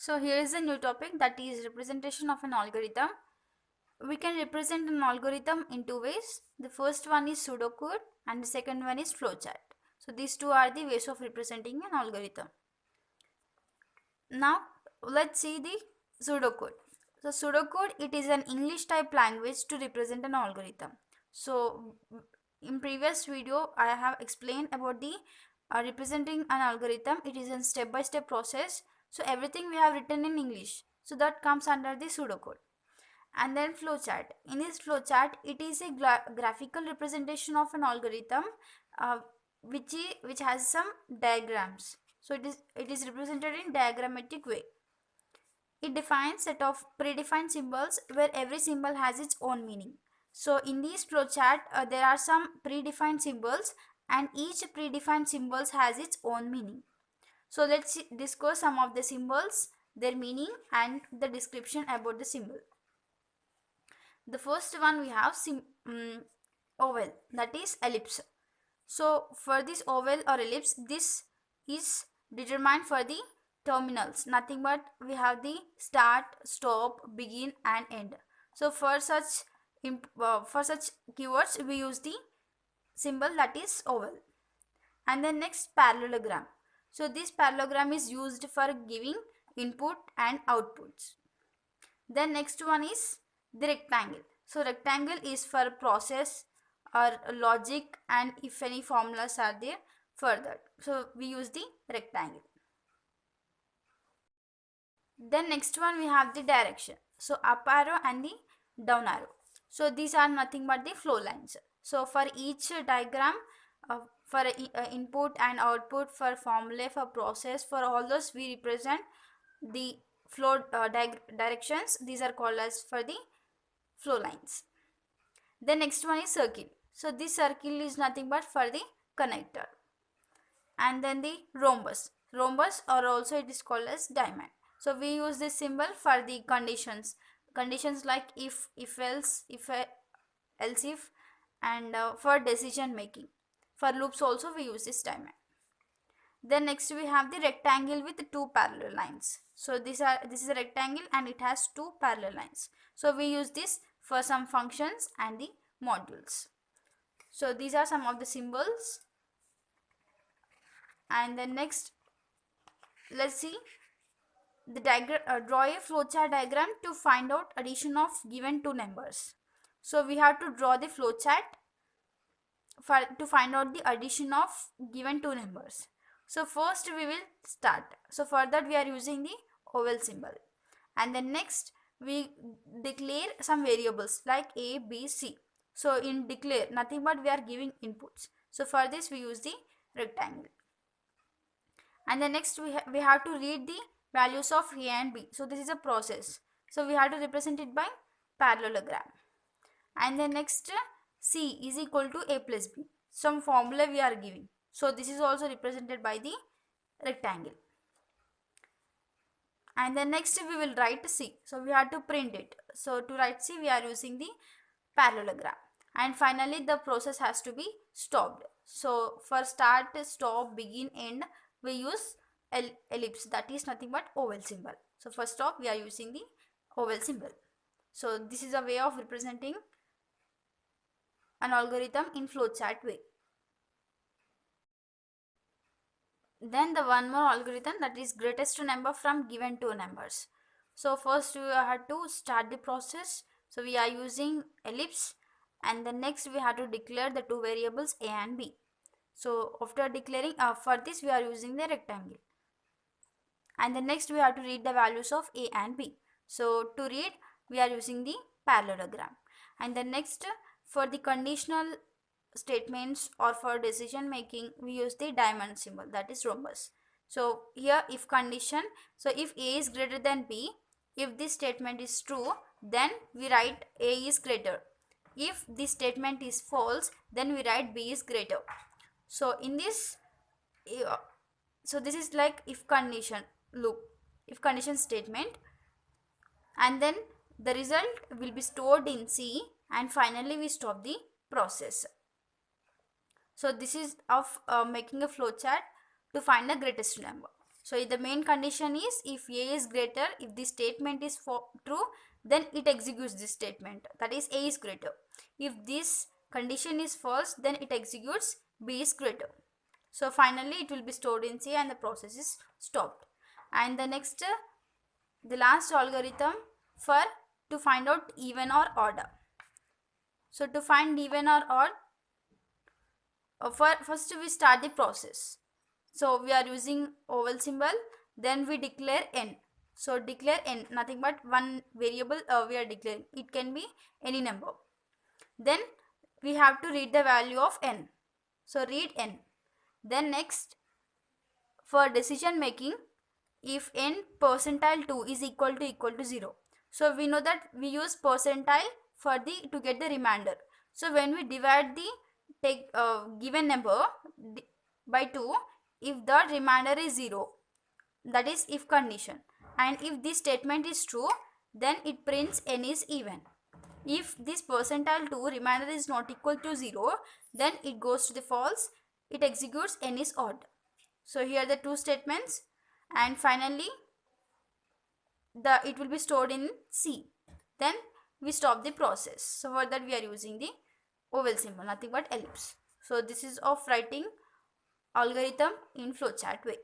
So here is a new topic, that is representation of an algorithm. We can represent an algorithm in two ways. The first one is pseudocode and the second one is flowchart. So these two are the ways of representing an algorithm. Now let's see the pseudocode. So pseudocode, it is an English type language to represent an algorithm. So in previous video I have explained about the representing an algorithm. It is a step-by-step process. So everything we have written in English. So that comes under the pseudocode. And then flowchart. In this flowchart, it is a graphical representation of an algorithm, which has some diagrams. So it is represented in diagrammatic way. It defines set of predefined symbols where every symbol has its own meaning. So in this flowchart, there are some predefined symbols, and each predefined symbols has its own meaning. So let's discuss some of the symbols, their meaning, and the description about the symbol. The first one we have oval, that is ellipse. So for this oval or ellipse, this is determined for the terminals, nothing but we have the start, stop, begin and end. So for such keywords we use the symbol that is oval. And then next, parallelogram. So this parallelogram is used for giving input and outputs. Then next one is the rectangle. So rectangle is for process or logic, and if any formulas are there for that. So we use the rectangle. Then next one we have the direction. So up arrow and the down arrow. So these are nothing but the flow lines. So for each diagram, for input and output, for formula, for process, for all those we represent the flow directions. These are called as for the flow lines. The next one is circle. So this circle is nothing but for the connector. And then the rhombus. Rhombus, or also it is called as diamond. So we use this symbol for the conditions. Conditions like if else, else if, and for decision making. For loops also we use this diamond. Then next we have the rectangle with two parallel lines. So this is a rectangle and it has two parallel lines. So we use this for some functions and the modules. So these are some of the symbols. And then next, let's see the diagram. Draw a flowchart diagram to find out addition of given two numbers. So we have to draw the flowchart to find out the addition of given two numbers. So first we will start. So for that we are using the oval symbol. And then next we declare some variables like a, b, c. So in declare, nothing but we are giving inputs. So for this we use the rectangle. And then next we have to read the values of a and b. So this is a process. So we have to represent it by parallelogram. And then next, c is equal to a plus b. Some formula we are giving. So this is also represented by the rectangle. And then next we will write c. So we have to print it. So to write c we are using the parallelogram. And finally the process has to be stopped. So for start, stop, begin, end we use ellipse, that is nothing but oval symbol. So for stop we are using the oval symbol. So this is a way of representing an algorithm in flowchart way. Then the one more algorithm, that is greatest number from given two numbers. So first we have to start the process. So we are using ellipse, and then next we have to declare the two variables a and b. So after declaring, for this we are using the rectangle. And then next we have to read the values of a and b. So to read we are using the parallelogram. And then next, for the conditional statements or for decision making we use the diamond symbol, that is rhombus. So here if condition, so if a is greater than b, if this statement is true then we write a is greater. If this statement is false then we write b is greater. So in this, so this is like if condition loop, if condition statement, and then the result will be stored in c, and finally we stop the process. So this is of making a flowchart to find the greatest number. So the main condition is if A is greater, if the statement is true, then it executes this statement, that is A is greater. If this condition is false, then it executes B is greater. So finally it will be stored in C and the process is stopped. And the next, the last algorithm for to find out even or odd. So to find even or odd, first we start the process. So we are using oval symbol, then we declare n. So declare n, nothing but one variable we are declaring. It can be any number. Then we have to read the value of n. So read n. Then next, for decision making, if n percentile 2 is equal to 0. So we know that we use percentile for the to get the remainder. So when we divide the given number by 2, if the remainder is 0, that is if condition, and if this statement is true, then it prints n is even. If this percentile 2 remainder is not equal to 0, then it goes to the false, it executes n is odd. So here are the two statements, and finally it will be stored in C. Then we stop the process. So for that we are using the oval symbol, nothing but ellipse. So this is of writing algorithm in flowchart way.